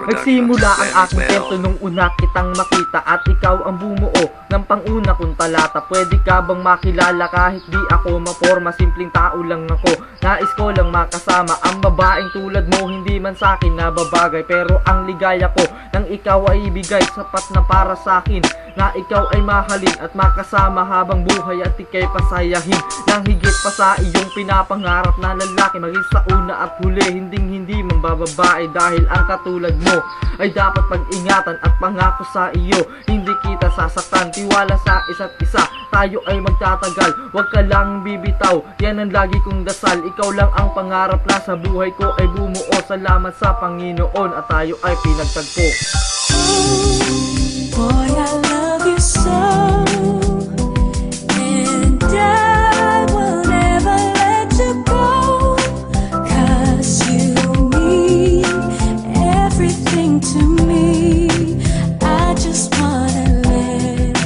Nagsimula ang aking kwento nung una kitang makita at ikaw ang bumuo ng panguna kong talata. Pwede ka bang makilala kahit di ako maporma? Simpleng tao lang ako, nais ko lang makasama ang babaeng tulad mo. Hindi man sa'kin nababagay, pero ang ligaya ko nang ikaw ay ibigay sapat na para sa'kin. Na ikaw ay mahalin at makasama habang buhay at ikay pasayahin nang higit pa sa iyong pinapangarap na lalaki. Maging sa una at huli, hindi man bababae, dahil ang katulad mo ay dapat pag-ingatan at pangako sa iyo. Hindi kita sasaktan, tiwala sa isa't isa, tayo ay magtatagal. Huwag ka lang bibitaw, yan ang lagi kong dasal. Ikaw lang ang pangarap na sa buhay ko ay bumuo. Salamat sa Panginoon at tayo ay pinagtagpo. Boy, I love you so, and I will never let you go, 'cause you mean everything to me. I just wanna let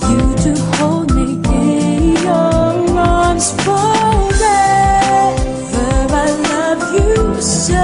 you to hold me in your arms forever. I love you so.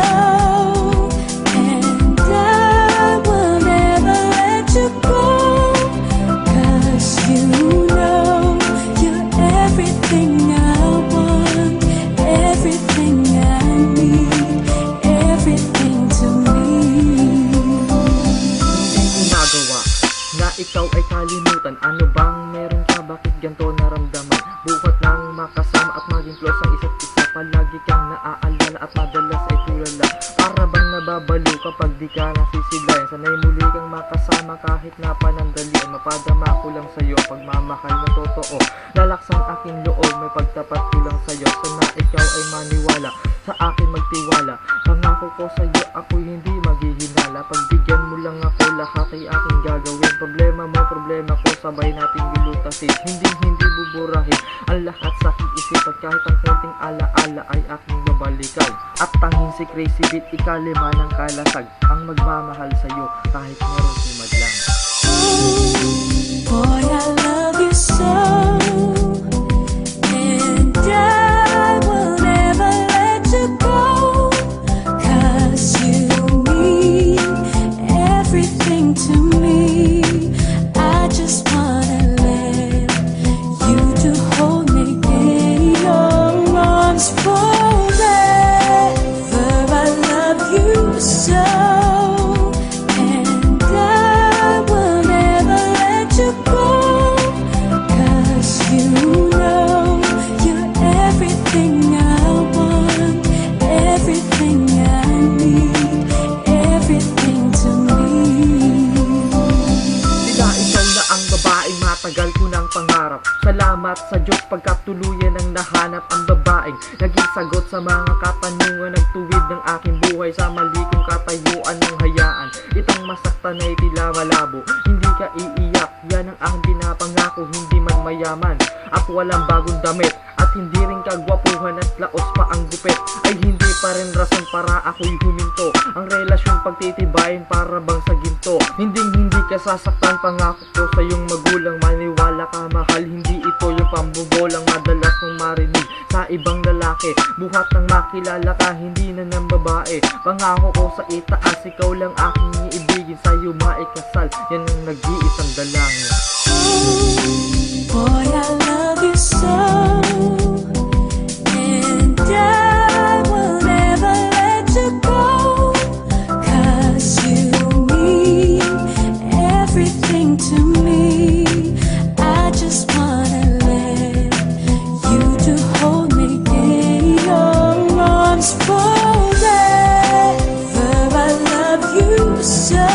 Ikaw ay kalimutan, ano bang meron ka? Bakit ganito naramdaman? Buhat nang makasama at maging close ang isa't isa. Palagi kang naaalala at madalas ay tulala. Para bang nababalo kapag di ka nasisilayan. Sanay muli kang makasama kahit na panandalian. Mapadama ko lang sa'yo pagmamahal na totoo. Lalaksang aking loob, may pagtapat ko lang sa'yo. Sana ikaw ay maniwala, sa akin magtiwala. Pangako ko sa'yo, ako'y hindi maghihinala. Pagbigyan mo lang ako, lahat ay aking gagawin. Problema mo, problema ko, sabay nating lulutasin. Hindi buburahin ang lahat sa aking isip. At kahit ang konting alaala ay aking babalikan. At tanging si Crazy Beat, ikalima ng kalasag, ang magmamahal sa'yo kahit meron sumadlang. Boy, I love you so, and I will never let you go, 'cause you mean everything to me. I just wanna let you to hold me in your arms forever. I love you so, and I will never let you go, 'cause you know you're everything I want, everything I need, everything to me. Sila ikaw na ang babaeng matagal ko ng pangarap. Salamat sa Diyos pagkat tuluyan ang nahanap ang babaeng naging sagot sa mga katanungan. Nagtuwid ng aking buhay sa mali kong katayuan ng hayaan. Itang masaktan ay tila malabo, hindi ka iiyak, yan ang aking pinapangako. Hindi man mayaman at walang bagong damit, at hindi rin kagwapuhan at laos pa ang gupit, ay hindi pa rin rason para ako'y huminto. Ang relasyon pagtitibayin para bang sa ginto. Hindi ka sasaktan, pangako ko sa iyong magulang. Maniwala ka mahal, hindi ito yung pambobolang madalas mong marinig sa ibang lalaki. Buhat nang makilala ka, hindi na ng babae. Pangako ko sa itaas, ikaw lang aking iibigin, sa'yo maikasal, yan ang nag-iisang dalangin. Boy, I love you so, and I will never let you go, 'cause you mean everything to me. I just wanna let you to hold me in your arms forever. I love you so,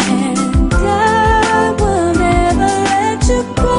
and I will never let you go,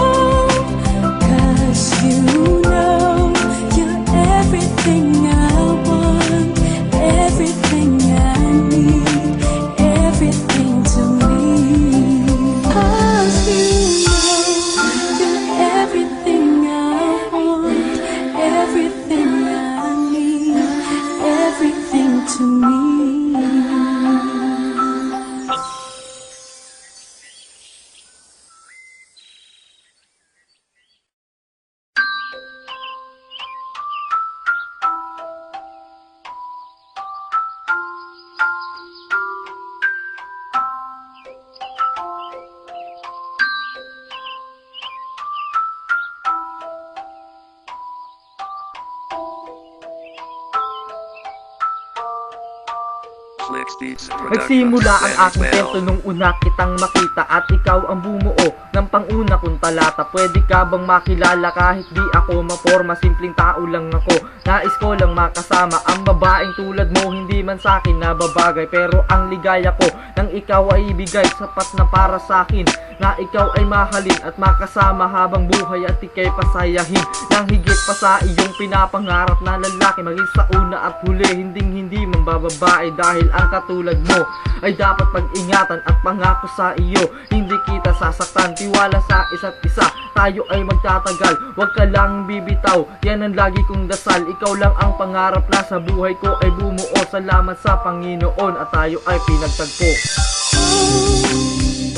Clicks Beats Production. Nagsimula ang Very aking well. kwento nung una kitang makita at ikaw ang bumuo ng panguna kong talata. Pwede ka bang makilala kahit di ako maporma? Simpleng tao lang ako, nais ko lang makasama ang babaeng tulad mo. Hindi man sa'kin nababagay, pero ang ligaya ko nang ikaw ay ibigay sapat na para sa'kin, na ikaw ay mahalin at makasama habang buhay at ikay pasayahin nang higit pa sa iyong pinapangarap na lalaki. Maging sa una at huli, hindi man bababae, dahil ang katulad mo ay dapat pag-ingatan at pangako sa iyo, hindi kita sasaktan. Tiwala sa isa't isa, tayo ay magtatagal, wag ka lang bibitaw, yan ang lagi kong dasal. Ikaw lang ang pangarap na sa buhay ko ay bumuo. Salamat sa Panginoon at tayo ay pinagtagpo.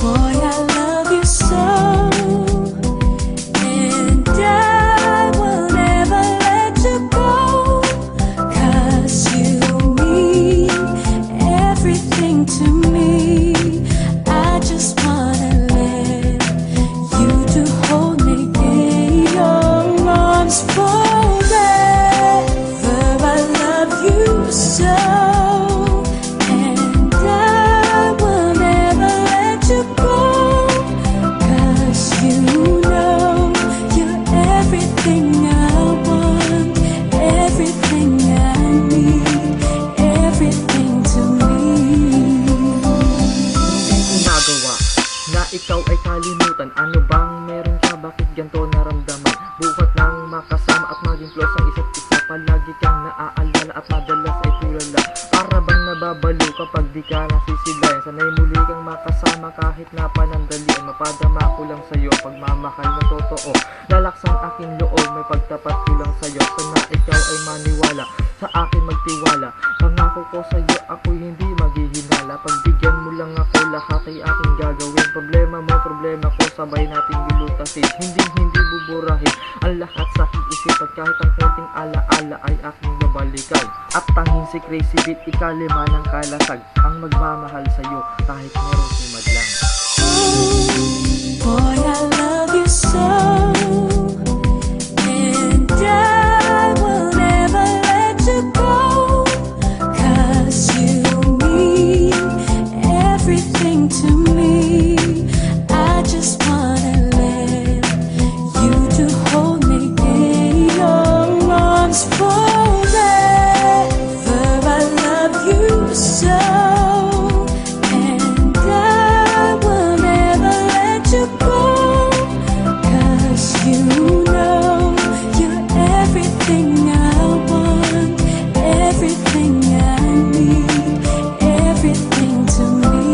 Boy, I love you so, and I will never let you go, 'cause you mean everything to me. I just wanna let you to hold me in your arms forever. I love you so, and I will never let you go, 'cause you know you're everything I want, everything I need, everything to me. Hindi ko nagawa na ikaw ay kalimutan. Ano bang meron ka? Bakit ganito naramdaman? Bukat nang makasama at maging close ang isa't isa. Palagi kang naaalala at madalas ay tulala. Para bang nababalo kapag di ka nasisilayan. Sanay muli kang makasama kahit na panandalian. Mapadama ko lang sa'yo pagmamahal na totoo. Lalaksang aking loob, may pagtapat ko lang sa'yo. Sana ikaw ay maniwala, sa akin magtiwala. Pangako ko sa'yo, ako'y hindi maghihinala. Pagbigyan mo lang ako, lahat ay aking gagawin. Problema mo, problema ko, sabay nating lulutasin. Hindi buburahin ang lahat sa aking isip, at kahit ang konting alaala ay aking babalikan. At tanging si Crazy Beat, ikalima ng kalasag, ang magmamahal sa'yo kahit meron sumadlang. Boy, I love you so, and I will never let you go, 'cause you mean everything to me. I just wanna let you to hold me in your arms forever. I love you so, and I will never let you go, 'cause you know you're everything I want, everything I need, everything to me.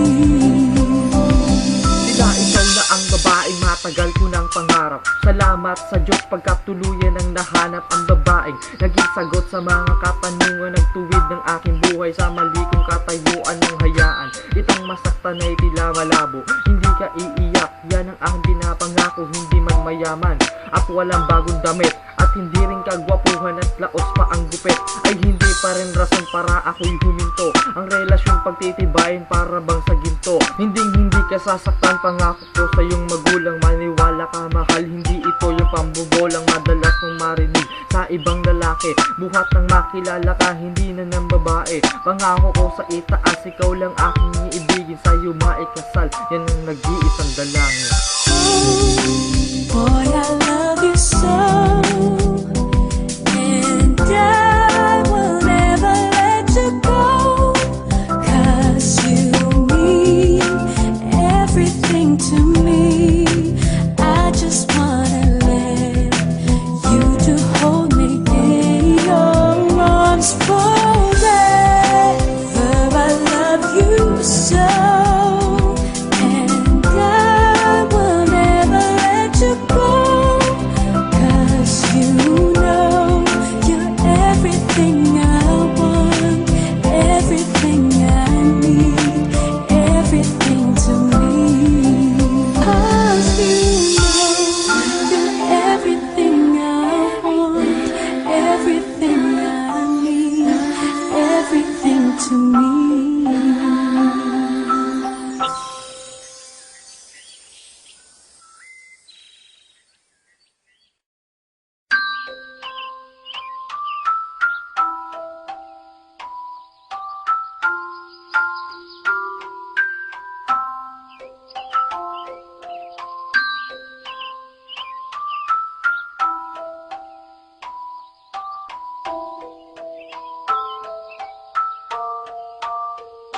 Tila ikaw na ang babaeng matagal ko ng pangarap. Salamat sa Diyos pagkat tuluyan ang nahanap ang babaeng naging sagot sa mga katanungan, nagtuwid ng aking buhay sa mali kong katayuan ng hayaan. Itong masaktan ay tila malabo, hindi ka iiyak, yan ang aking pinapangako. Hindi man mayaman at walang bagong damit, at hindi rin kagwapuhan at laos pa ang gupit, ay hindi pa rin rason para ako'y huminto. Ang relasyon pagtitibayin para bang sa ginto. Hindi ka sasaktan, pangako ko sa iyong magulang. Maniwala ka mahal, hindi ito yung pambobolang madalas mong marinig sa ibang lalaki. Buhat nang makilala ka, hindi na ng babae. Pangako ko sa itaas, ikaw lang aking iibigin, sa'yo maikasal, yan ang nag-iisang dalangin. Boy, I love you so, and I will never let you go, 'cause you mean everything to me. I just wanna let you to hold me in your arms forever. I love you so, and I will never let you go,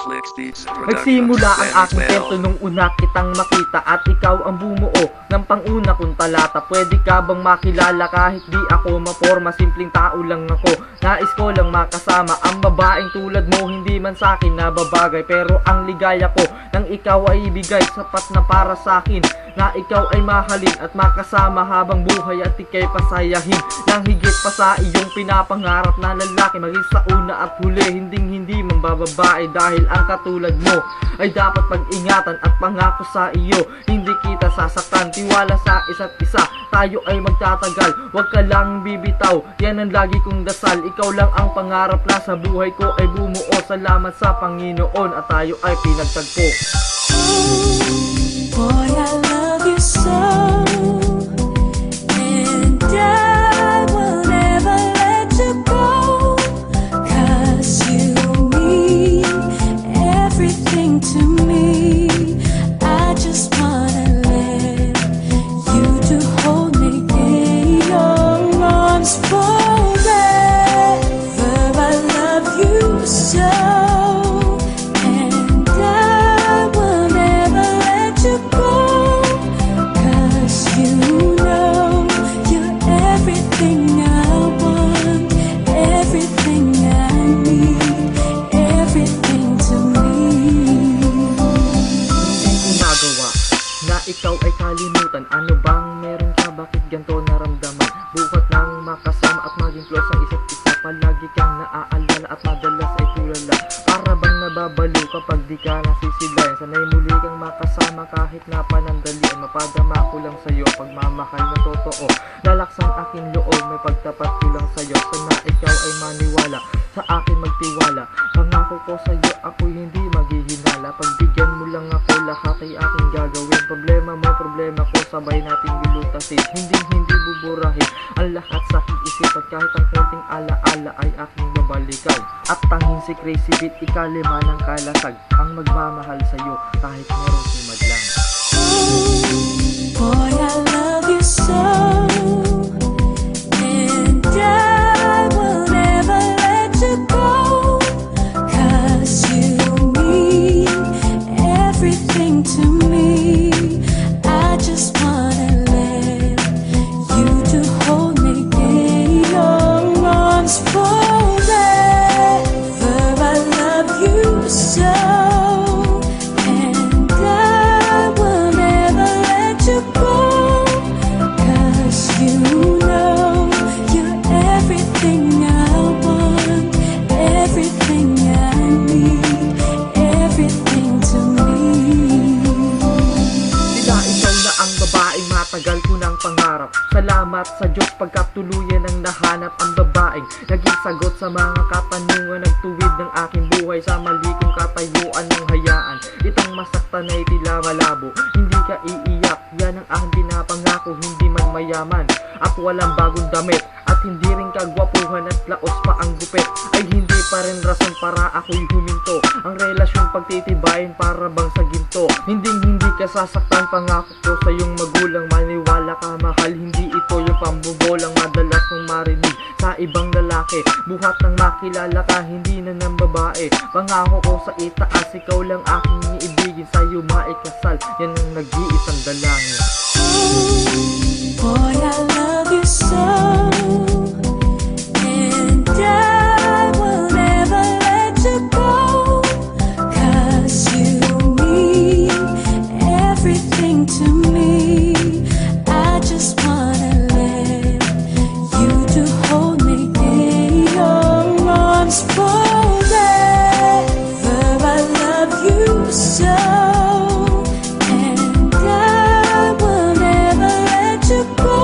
Nagsimula ang aking kwento nung una kitang makita at ikaw ang bumuo ng panguna kong talata. Pwede ka bang makilala kahit di ako maporma? Simpleng tao lang ako, nais ko lang makasama ang babaeng tulad mo. Hindi man sa'kin nababagay, pero ang ligaya ko nang ikaw ay ibigay sapat na para sa'kin, na ikaw ay mahalin at makasama habang buhay at ikay pasayahin nang higit pa sa iyong pinapangarap na lalaki. Maging sa una at huli, hindi man bababae, dahil ang katulad mo ay dapat pag-ingatan at pangako sa iyo. Hindi kita sasaktan, tiwala sa isa't isa, tayo ay magtatagal. Huwag ka lang bibitaw, yan ang lagi kong dasal. Ikaw lang ang pangarap na sa buhay ko ay bumuo. Salamat sa Panginoon at tayo ay pinagtagpo. Boy, I love you so, and I will never let you go, 'cause you mean everything to me. I just wanna let you to hold me in your arms forever. I love you so, and I will never let you go, 'cause you know you're everything I want, everything I need, everything to me. Hindi ko nagawa na ikaw ay kalimutan. Ano bang meron ka? Bakit ganito naramdaman? Buhat lang makasama at maging close ang isa't isa. Palagi kang naaalala at madalas ay tulala. Para bang nababalo kapag di ka nasisilayan. Sanay muli kang makasama kahit na panandalian. Mapadama ko lang sa'yo pagmamahal na totoo. Lalaksang aking loob, may pagtapat ko lang sa'yo. Sana ikaw ay maniwala, sa akin magtiwala. Pangako ko sa'yo, ako'y hindi maghihinala. Pagbigyan mo lang ako, lahat ay aking gagawin. Problema mo, problema ko, sabay nating lulutasin. Hindi buburahin ang lahat sa aking isip, at kahit ang konting alaala ay aking babalikan. At tanging si Crazy Beat, ikalima ng kalasag, ang magmamahal sa'yo kahit merong sumadlang. Boy, I love you so, and I will never let you go, 'cause you mean everything to me. I just wanna let you to hold me in your arms forever. I love you so, and I will never let you go, 'cause you know you're everything I want, everything I need, everything to me. Tila ikaw na ang babaeng matagal ko ng pangarap. Salamat sa Diyos pagkat tuluyan ang nahanap ang babaeng naging sagot sa mga katanungan, nagtuwid ng aking buhay sa mali kong katayuan ng hayaan. Itang masaktan ay tila malabo, hindi ka iiyak, yan ang aking pinapangako. Hindi man mayaman at walang bagong damit, at hindi rin kagwapuhan at laos pa ang gupit, ay hindi pa rin rason para ako'y huminto. Ang relasyon pagtitibayin para bang sa ginto. Hindi ka sasaktan, pangako ko sa iyong magulang. Maniwala ka mahal, hindi ito yung pambobolang madalas mong marinig sa ibang lalaki. Buhat nang makilala ka, hindi na ng babae. Pangako ko sa itaas, ikaw lang aking iibigin, sa'yo maikasal, yan ang nag-iisang dalangin. Boy, I love you so, and I will never let you go, 'cause you mean everything to me. I just wanna let you to hold me in your arms forever. I love you so, and I will never let you go,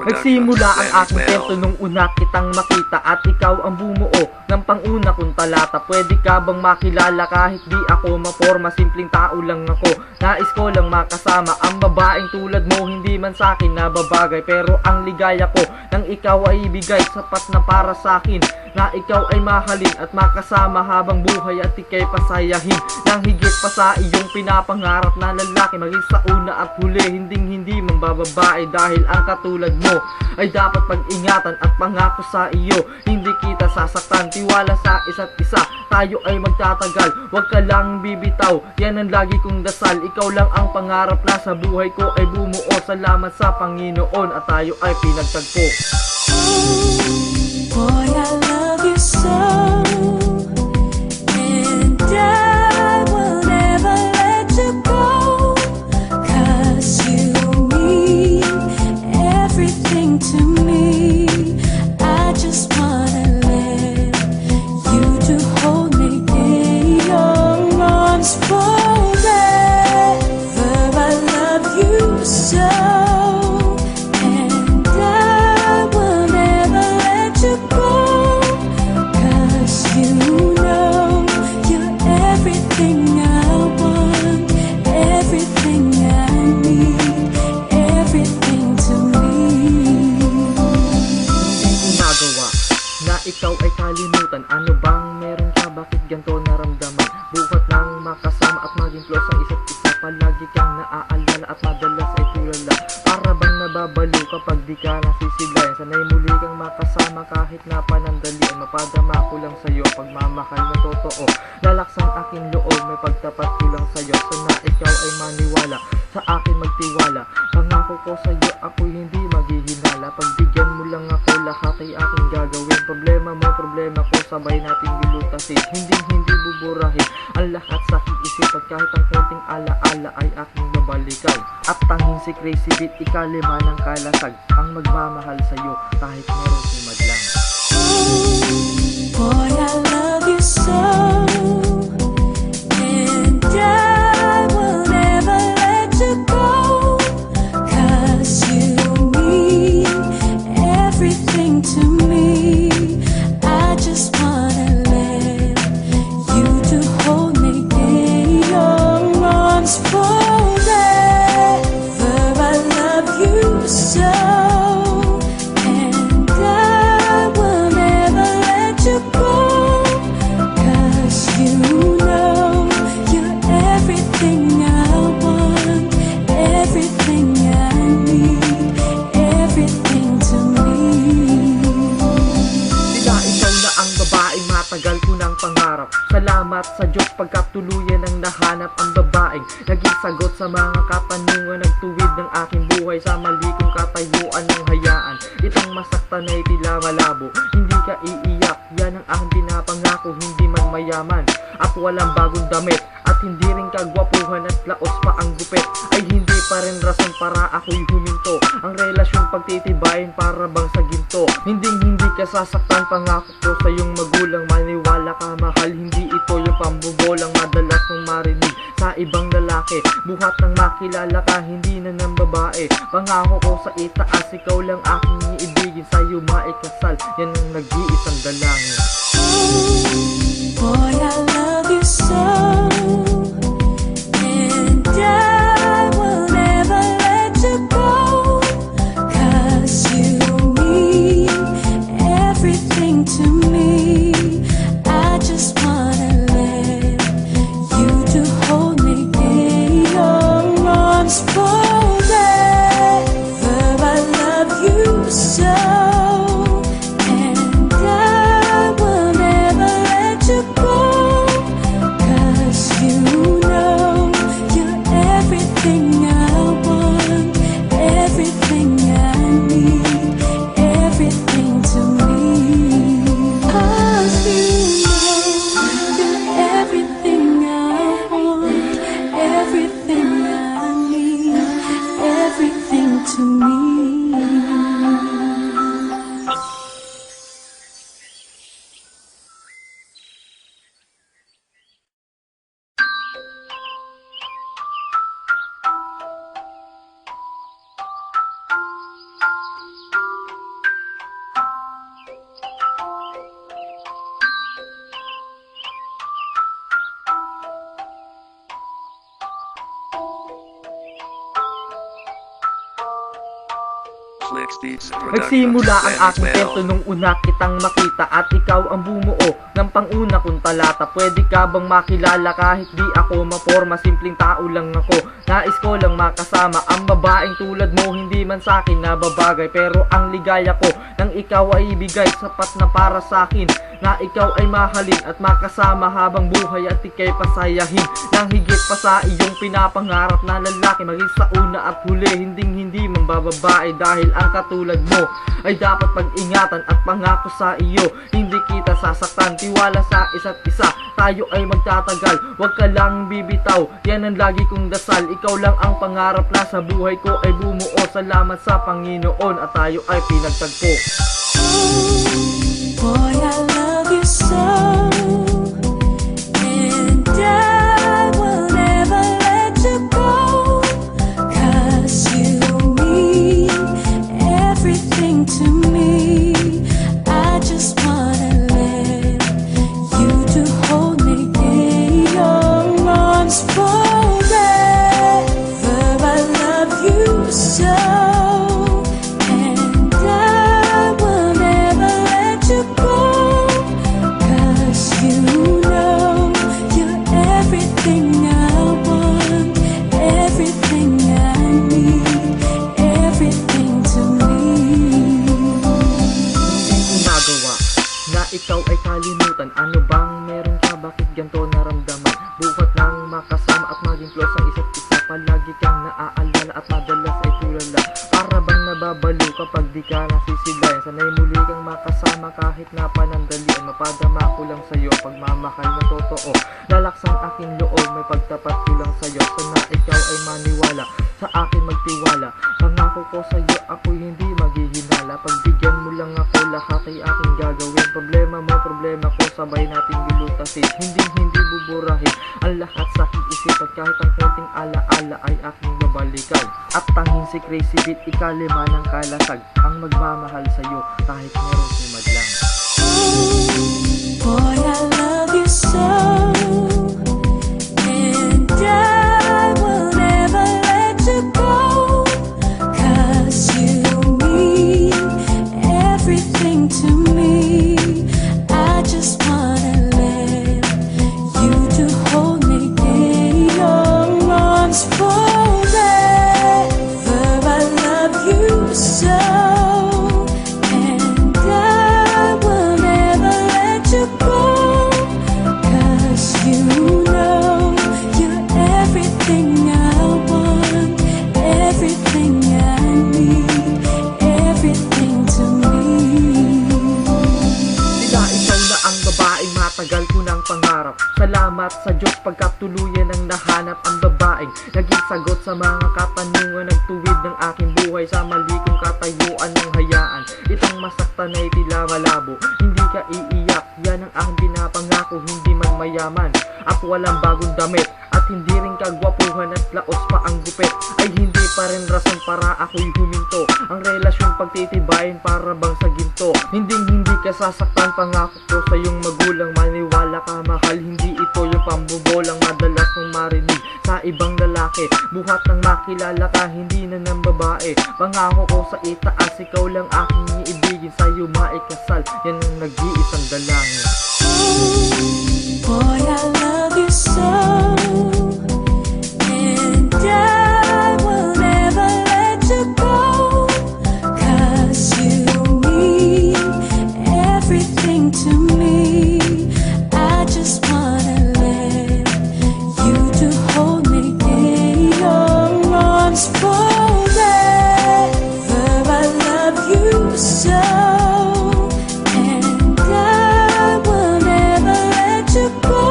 Nagsimula ang aking kwento nung una kitang makita at ikaw ang bumuo ng panguna kong talata. Pwede ka bang makilala kahit di ako maporma? Simpleng tao lang ako, nais ko lang makasama ang babaeng tulad mo. Hindi man sakin na babagay, pero ang ligaya ko nang ikaw ay ibigay, sapat na para sakin na ikaw ay mahalin at makasama habang buhay at ikay pasayahin nang higit pa sa iyong pinapangarap na lalaki. Maging sa una at huli, hindi man bababae, dahil ang katulad mo ay dapat pag-ingatan at pangako sa iyo. Hindi kita sasaktan, tiwala sa isa't isa, tayo ay magtatagal. Huwag ka lang bibitaw, yan ang lagi kong dasal. Ikaw lang ang pangarap na sa buhay ko ay bumuo. Salamat sa Panginoon at tayo ay pinagtagpo. Boy, I love you so, and I will never let you go, 'cause you mean everything to me. I just wanna let you to hold me in your arms forever. I love you so. Ikaw ay kalimutan, ano bang meron ka? Bakit ganito naramdaman? Buhat nang makasama at maging close ang isa't isa. Palagi kang naaalala at madalas ay tulala. Para bang nababalo kapag di ka nasisilayan. Sanay muli kang makasama kahit na panandalian. Mapadama ko lang sa'yo pagmamahal na totoo. Lalaksan aking loob, may pagtapat ko lang sa'yo. Sana ikaw ay maniwala, sa akin magtiwala. Pangako ko sa'yo, ako'y hindi maghihinala. Pagbigyan mo lang ako, lahat ay aking gagawin. Problema mo, problema ko, sabay nating lulutasin. Hindi buburahin ang lahat sa aking isip. At kahit ang konting alaala ay aking babalikan. At tanging si Crazy Beat, ikalima ng kalasag ang magmamahal sa'yo kahit meron sumadlang. Boy, I love you so, and I will never let you go, 'cause you mean everything to me. I just wanna let you to hold me in your arms forever. I love you so, and I will never let you go, 'cause you know you're everything I want, everything I need, everything to me. Tila ikaw na ang babaeng matagal ko ng pangarap. Salamat sa Diyos pagkat tuluyan ang nahanap ang babaeng naging sagot sa mga katanungan. Nagtuwid ng aking buhay sa mali kong katayuan ng hayaan. Itang masaktan ay tila malabo, hindi ka iiyak, yan ang aking pinapangako. Hindi man mayaman at walang bagong damit, at hindi rin kagwapuhan at laos pa ang gupit, ay hindi pa rin rason para ako'y huminto. Ang relasyon pagtitibayin para bang sa ginto. Hindi ka sasaktan, pangako ko sa iyong magulang. Maniwala ka mahal, hindi ito yung pambobolang madalas mong marinig sa ibang lalaki. Buhat nang makilala ka, hindi na ng babae. Pangako ko sa itaas, ikaw lang aking iibigin, sa'yo maikasal, yan ang nag-iisang dalangin. Boy, I love you so, and I will never let you go, 'cause you mean everything to me. I just wanna let you to hold me in your arms forever. I love you so, and I will never let you go, Nagsimula ang aking kwento nung una kitang makita at ikaw ang bumuo ng panguna kong talata. Pwede ka bang makilala kahit di ako maporma? Simpleng tao lang ako, nais ko lang makasama ang babaeng tulad mo. Hindi man sa'kin nababagay, pero ang ligaya ko nang ikaw ay ibigay sapat na para sa'kin. Na ikaw ay mahalin at makasama habang buhay at ikay pasayahin. Nang higit pa sa iyong pinapangarap na lalaki, maging sa una at huli, hindi man bababae. Dahil ang katulad mo ay dapat pag-ingatan at pangako sa iyo, hindi kita sasaktan. Tiwala sa isa't isa, tayo ay magtatagal. Huwag ka lang bibitaw, yan ang lagi kong dasal. Ikaw lang ang pangarap na sa buhay ko ay bumuo. Salamat sa Panginoon at tayo ay pinagtagpo. Boy, I love you so, and I will never let you go, 'cause you mean everything to me. I just wanna let you to hold me in your arms forever. I love you so, and I will never let you go, 'cause you know you're everything I want, everything I need, everything to me. Hindi ko nagawa na ikaw ay kalimutan. Ano bang meron ka? Bakit ganito naramdaman? Buhat ng makasama at maging close ang isa't isa. Palagi kang naaalala at madalas ay tulala. Para bang nababalo kapag di ka nasisilayan. Sanay muli kang makasama kahit na panandalian. Mapadama ko lang sa'yo pagmamahal na totoo. Lalaksang aking loob, may pagtapat ko lang sa'yo. Sana ikaw ay maniwala, sa akin magtiwala. Pangako ko sa'yo, ako'y hindi maghihinala. Pagbigyan mo lang ako, lahat ay aking gagawin. Problema mo, problema ko, sabay nating lulutasin. Hindi buburahin ang lahat sa aking isip. At kahit ang konting alaala ay aking babalikan. At tanging si Crazy Beat, ikalima ng kalasag, ang magmamahal sa'yo kahit meron sumadlang. Boy, I love you so, and I will never let you go, 'cause you mean everything to me. I just wanna let you to hold me in your arms forever. I love you so, and I will never let you go, 'cause you know you're everything I want, everything I need, everything to me. Tila ikaw na ang babaeng matagal ko ng pangarap. Salamat sa Diyos pagkat tuluyan ang nahanap ang babaeng naging sagot sa mga katanungan. Nagtuwid ng aking buhay sa mali kong katayuan. Ng hayaan itong masaktan ay tila malabo. Hindi ka iiyak, yan ang aking pinapangako. Hindi man mayaman at walang bagong damit, at hindi rin kagwapuhan at laos pa ang gupit, ay hindi pa rin rason para ako'y huminto. Ang relasyon pagtitibayin para bang sa ginto. Hindi ka sasaktan, pangako ko sa iyong magulang. Maniwala ka mahal, hindi ito yung pambobolang madalas mong marinig sa ibang lalaki. Buhat ng makilala ka, hindi na ng babae. Pangako ko sa itaas, ikaw lang aking iibigin. Sa'yo maikasal, yan ang nag-iisang dalangin. Boy, I love you so, and I will never let you go, 'cause you mean everything to me. I just wanna let you to hold me in your arms forever. I love you so, and I will never let you go,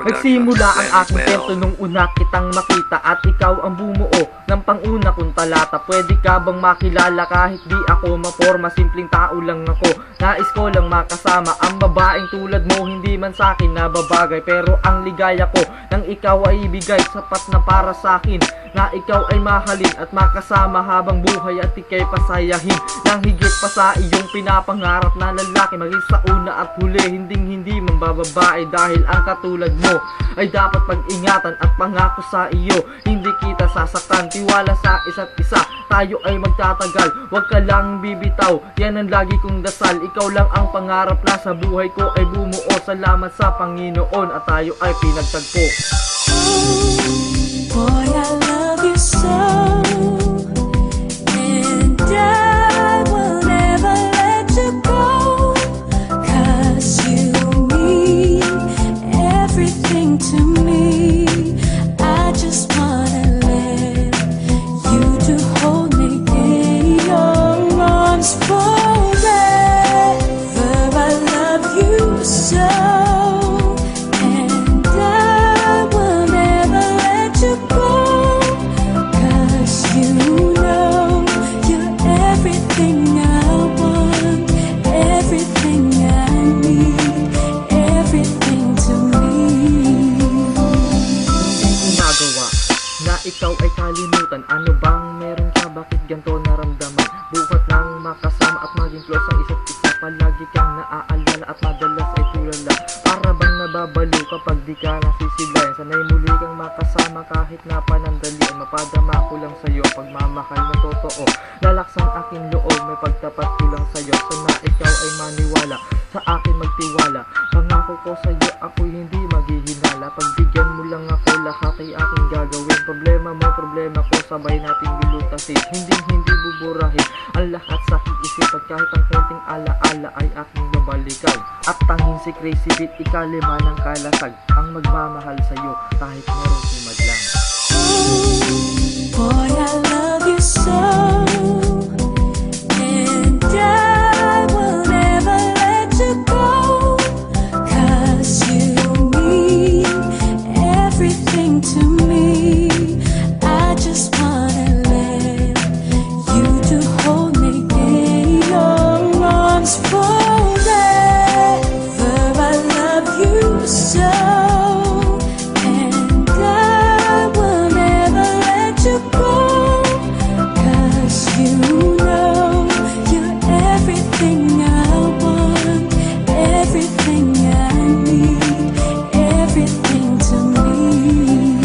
Nagsimula ang aking kwento nung una kitang makita at ikaw ang bumuo ng panguna kong talata. Pwede ka bang makilala kahit di ako maporma? Simpleng tao lang ako, nais ko lang makasama ang babaeng tulad mo. Hindi man sa'kin nababagay, pero ang ligaya ko nang ikaw ay ibigay sapat na para sa'kin, na ikaw ay mahalin at makasama habang buhay at ikay pasayahin. Nang higit pa sa iyong pinapangarap na lalaki, maging sa una at huli, hindi man bababae. Dahil ang katulad mo ay dapat pag-ingatan at pangako sa iyo, hindi kita sasaktan. Tiwala sa isa't isa, tayo ay magtatagal, wag ka lang bibitaw, yan ang lagi kong dasal. Ikaw lang ang pangarap na sa buhay ko ay bumuo. Salamat sa Panginoon at tayo ay pinagtagpo. Boy, I love you so, and I will never let you go, 'cause you mean everything to me. I just wanna let you to hold me in your arms forever. I love you so, and I will never let you go, 'cause you know you're everything I want, everything I need, everything to me. Hindi ginagawa na ikaw ay kalimutan. Ano bang meron ka? Bakit ganito naramdaman? Buhat lang makasama at maging close ang isa't isa. Palagi kang naaalala at madalas ay tulala. Para bang nababalo kapag di ka nasisilayan. Sanay muli kang makasama kahit na panandalian. Mapadama ko lang sa'yo pagmamahal na totoo. Lalaksan aking loob, may pagtapat ko lang sa'yo. Sana ikaw ay maniwala, sa akin magtiwala. Pangako ko sa'yo, ako'y hindi maghihinala. Pagbigyan mo lang ako, lahat ay aking gagawin. Problema mo, problema ko, sabay nating lulutasin. Hindi buburahin ang lahat sa isip, at kahit ang konting alaala ay aking babalikan. At tanging si Crazy Beat, ikalima ng kalasag, ang magmamahal sa'yo kahit merong sumadlang. Boy, I love you so, and I will never let you go, 'cause you mean everything to me. I just wanna let you to hold me in your arms forever. I love you so, and I will never let you go, 'cause you know you're everything I want, everything I need, everything to me.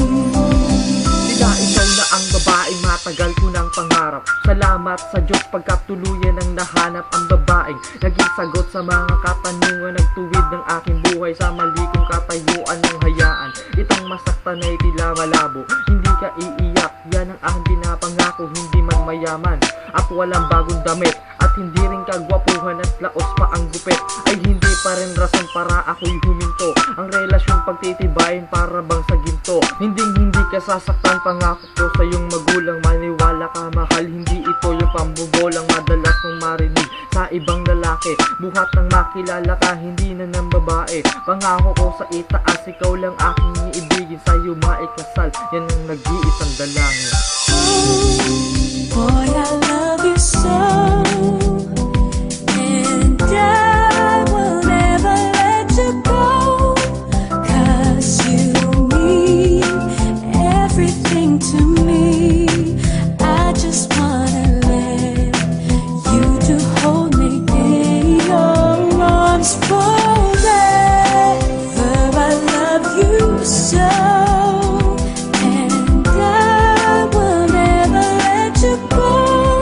Sila ikaw na ang babaeng matagal ko ng pangarap. Salamat sa Diyos pagkat tuluyan ang nahanap ang babaeng naging sagot sa mga katanungan, nagtuwid ng aking buhay sa mali kong katayuan ng hayaan. Itong masaktan ay tila malabo, hindi ka iiyak, yan ang aking pinapangako. Hindi man mayaman at walang bagong damit, at hindi rin kagwapuhan at laos pa ang gupit, ay hindi pa rin rason para ako'y huminto. Ang relasyon pagtitibayin para bang sa ginto. Hindi ka sasaktan, pangako ko sa iyong magulang. Maniwala ka mahal, hindi ito yung pambobolang madalas mong marinig sa ibang lalaki. Buhat nang makilala ka, hindi na ng babae. Pangako ko sa itaas, ikaw lang aking iibigin, sa'yo maikasal, yan ang nag-iisang dalangin. Boy, I love you so, and I will never let you go, 'cause you mean everything to me. I just wanna let you to hold me in your arms forever. I love you so, and I will never let you go,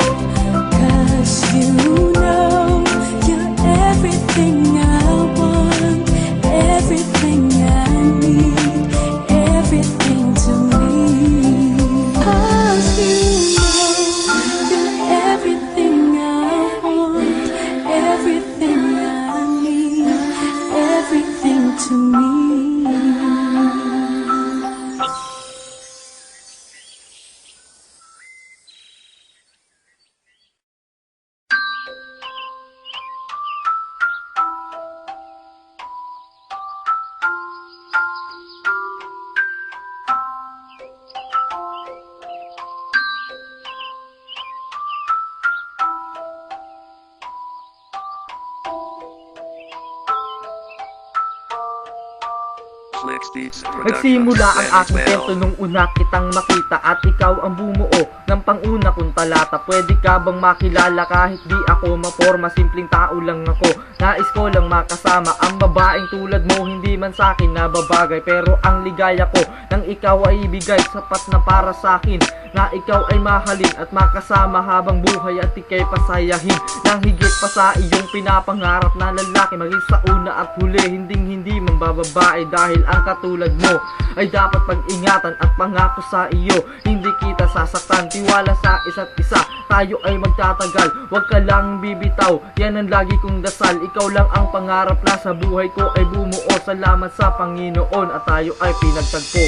Nagsimula ang aking kwento nung una kitang makita at ikaw ang bumuo ng panguna kong talata. Pwede ka bang makilala kahit di ako maporma? Simpleng tao lang ako, nais ko lang makasama ang babaeng tulad mo. Hindi man sakin na babagay, pero ang ligaya ko nang ikaw ay ibigay, sapat na para sakin na ikaw ay mahalin at makasama habang buhay at ikay pasayahin nang higit pa sa iyong pinapangarap na lalaki. Maging sa una at huli, hindi man bababae, dahil ang katulad mo ay dapat pag-ingatan at pangako sa iyo. Hindi kita sasaktan, tiwala sa isa't isa, tayo ay magtatagal. Huwag ka lang bibitaw, yan ang lagi kong dasal. Ikaw lang ang pangarap na sa buhay ko ay bumuo. Salamat sa Panginoon at tayo ay pinagtagpo.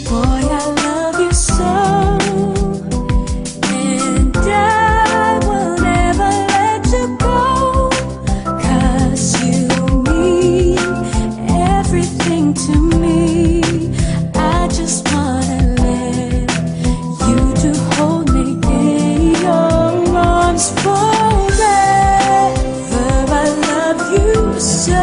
Boy, I love you so, and I will never let you go, 'cause you mean everything to me. I just wanna let you to hold me in your arms forever. I love you so.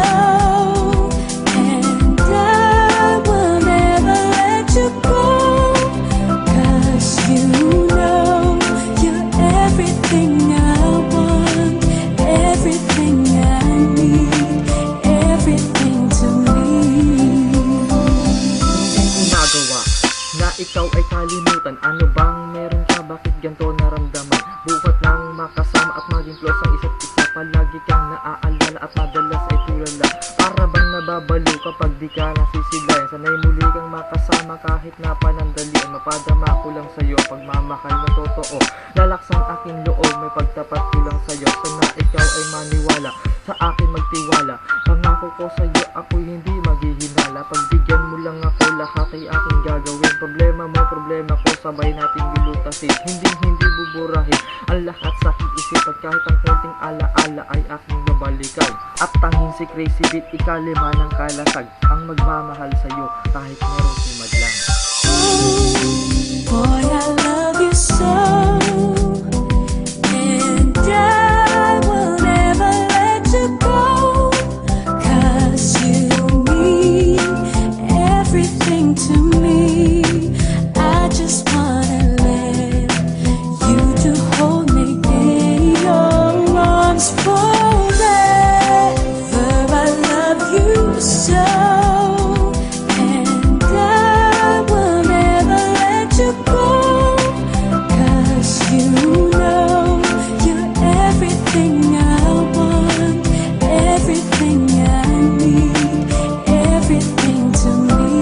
Ikaw ay kalimutan, ano bang meron ka? Bakit ganito naramdaman? Buhat nang makasama at maging close ang isa't isa. Palagi kang naaalala at madalas ay tulala. Para bang nababalo kapag di ka nasisilayan. Sanay muli kang makasama kahit na panandalian. Mapadama ko lang sa'yo pagmamahal na totoo. Lalaksang aking loob, may pagtapat ko lang sa'yo. Sana ikaw ay maniwala, sa akin magtiwala. Pangako ko sa'yo, ako'y hindi maghihinala. Pagbigyan mo lang ako, lahat ay aking gagawin. Problema mo, problema ko, sabay nating lulutasin. Hindi buburahin ang lahat sa aking isip. At kahit ang konting alaala ay aking babalikan. At tanging si Crazy Beat, ikalima ng kalasag, ang magmamahal sa'yo kahit meron si madlang. Boy, I love you so, and I will never let you go, 'cause you mean everything to me. I just wanna let you to hold me in your arms forever. I love you so, and I will never let you go, 'cause you know you're everything I want, everything I need, everything to me.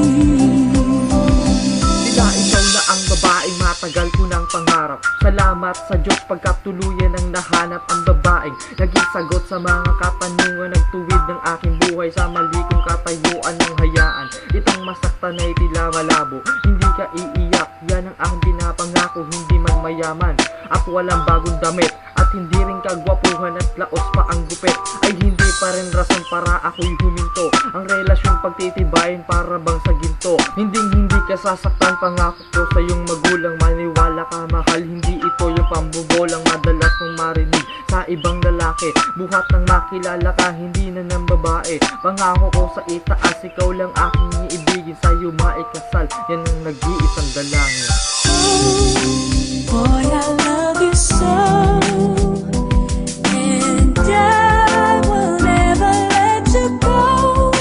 Tila ikaw na ang babaeng matagal ko ng pangarap. Salamat sa Diyos pagkat tuluyan ang nahanap ang babaeng naging sagot sa mga katanungan. Nagtuwid ng aking buhay sa mali kong katayuan ng hayaan. Itang masaktan ay tila malabo, hindi ka iiyak, yan ang aking pinapangako. Hindi man mayaman at walang bagong damit, at hindi rin kagwapuhan at laos pa ang gupit, ay hindi pa rin rason para ako'y huminto. Ang relasyon pagtitibayin para bang sa ginto. Hindi ka sasaktan, pangako ko sa iyong magulang. Maniwala ka mahal, hindi ito yung pambobolang madalas mong marinig sa ibang lalaki. Buhat nang makilala ka, hindi na ng babae. Pangako ko sa itaas, ikaw lang aking iibigin, sa'yo maikasal, yan ang nag-iisang dalangin. Boy, I love you so, and I will never let you go,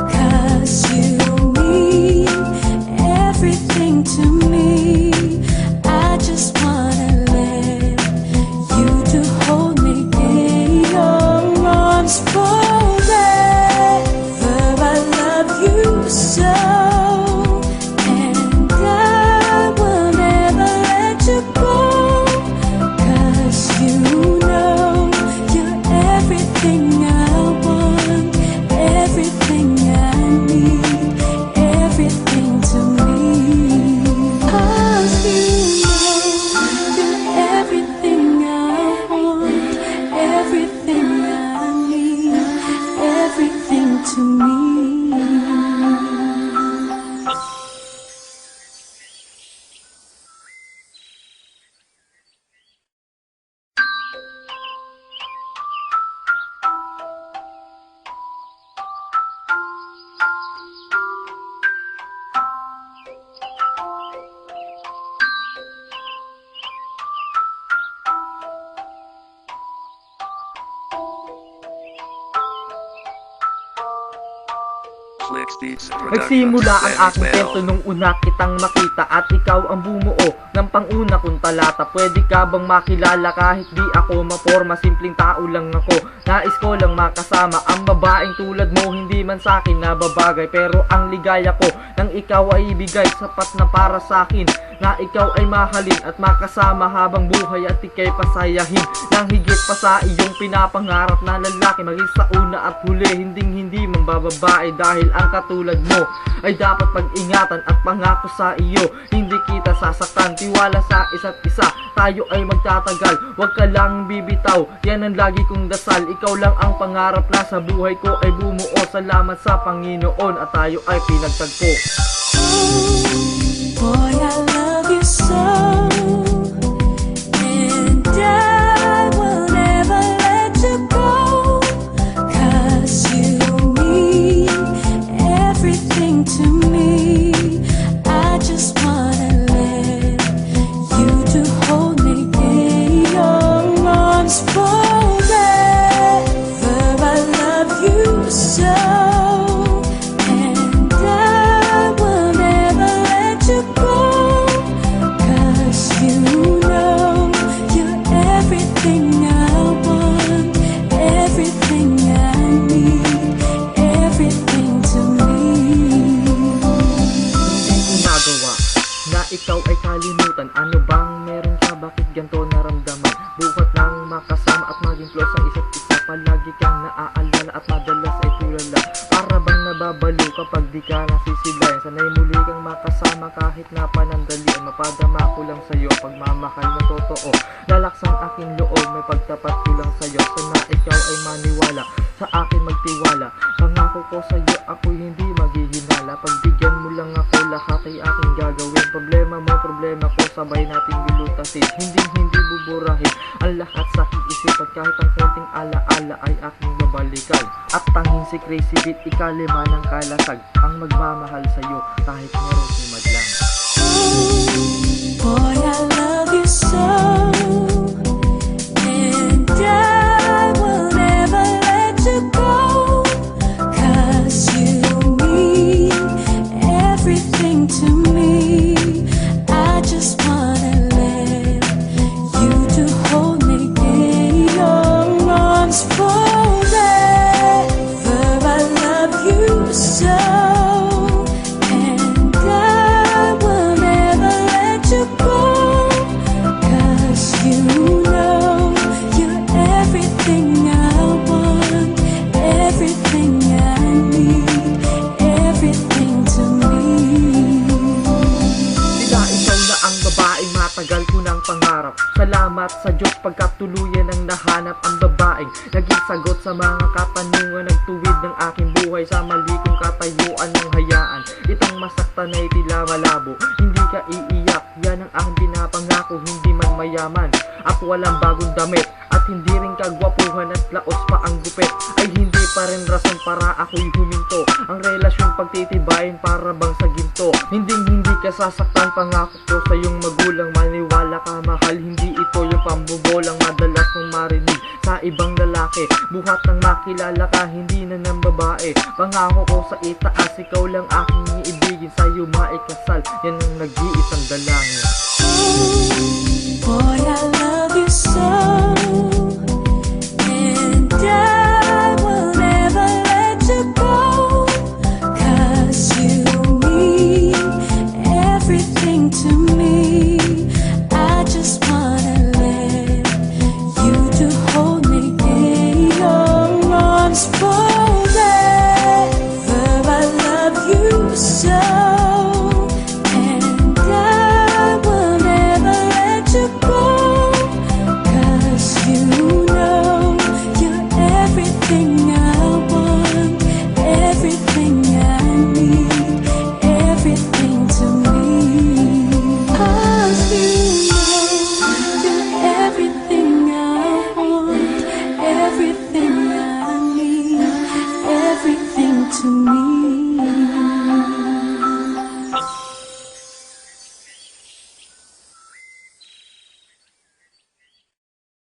'cause you mean everything to me. I just wanna let you to hold me in your arms forever. I love you so, and I will never let you go, Clicks Beats Production. Nagsimula ang Lenny aking Bell. kwento nung una kitang makita at ikaw ang bumuo ng panguna kong talata. Pwede ka bang makilala kahit di ako maporma? Simpleng tao lang ako, nais ko lang makasama ang babaeng tulad mo. Hindi man sa'kin nababagay, pero ang ligaya ko nang ikaw ay ibigay sapat na para sa'kin. Na ikaw ay mahalin at makasama habang buhay at ikay pasayahin. Nang higit pa sa iyong pinapangarap na lalaki, maging sa una at huli, hindi man bababae. Dahil ang katulad mo ay dapat pag-ingatan at pangako sa iyo, hindi kita sasaktan. Tiwala sa isa't isa, tayo ay magtatagal. Huwag ka lang bibitaw, yan ang lagi kong dasal. Ikaw lang ang pangarap na sa buhay ko ay bumuo. Salamat sa Panginoon at tayo ay pinagtagpo. Boy, I love you so, and I will never let you go, 'cause you mean everything to me. I just wanna let you to hold me in your arms forever. I love you so, and I will never let you go, 'cause you know you're everything I want, everything I need, everything to me. Hindi ko nagawa na ikaw ay kalimutan. Ano bang meron ka? Bakit ganito naramdaman? Buhat nang makasama at maging close ang isa't isa. Palagi kang naaalala at madalas ay tulala. Para bang nababalo kapag di ka nasisilayan. Sanay muli kang makasama kahit na panandalian. Mapadama ko lang sa'yo pagmamahal na totoo. Lalaksang aking loob, may pagtapat ko lang sa'yo. Sana ikaw ay maniwala, sa akin magtiwala. Pangako ko sa'yo, ako'y hindi maghihinala. Pagbigyan mo lang ako, lahat ay aking gagawin. Problema mo, problema ko, sabay nating lulutasin. Hindi buburahin ang lahat sa aking isip. At kahit ang konting alaala ay aking babalikan. At tanging si Crazy Beat, ikalima ng kalasag, ang magmamahal sa'yo kahit meron sumadlang. Boy, I love you so, and I will never let you go, 'cause you mean everything to me. I just wanna let you to hold me in your arms forever. I love you so, and I will never let you go, 'cause you know you're everything I want, everything I need, everything to me. Sila ikaw na ang babaeng matagal ko ng pangarap. Salamat sa Diyos pagkat tuluyan ang nahanap ang babaeng naging sagot sa mga katanungan. Nagtuwid ng aking buhay sa mali kong katayuan ng hayaan. Itang masaktan ay tila malabo, hindi ka iiyak. Yan ang aking pinapangako, hindi man mayaman at walang bagong damit, at hindi rin kagwapuhan at laos pa ang gupit, ay hindi pa rin rason para ako'y huminto. Ang relasyon pagtitibayin para bang sa ginto. Hindi ka sasaktan, pangako ko sa iyong magulang. Maniwala ka mahal, hindi ito yung pambobolang madalas mong marinig sa ibang lalaki. Buhat nang makilala ka, hindi na ng babae. Pangako ko sa itaas, ikaw lang aking iibigin. Sa'yo maikasal, yan ang nag-iisang dalangin. Boy, I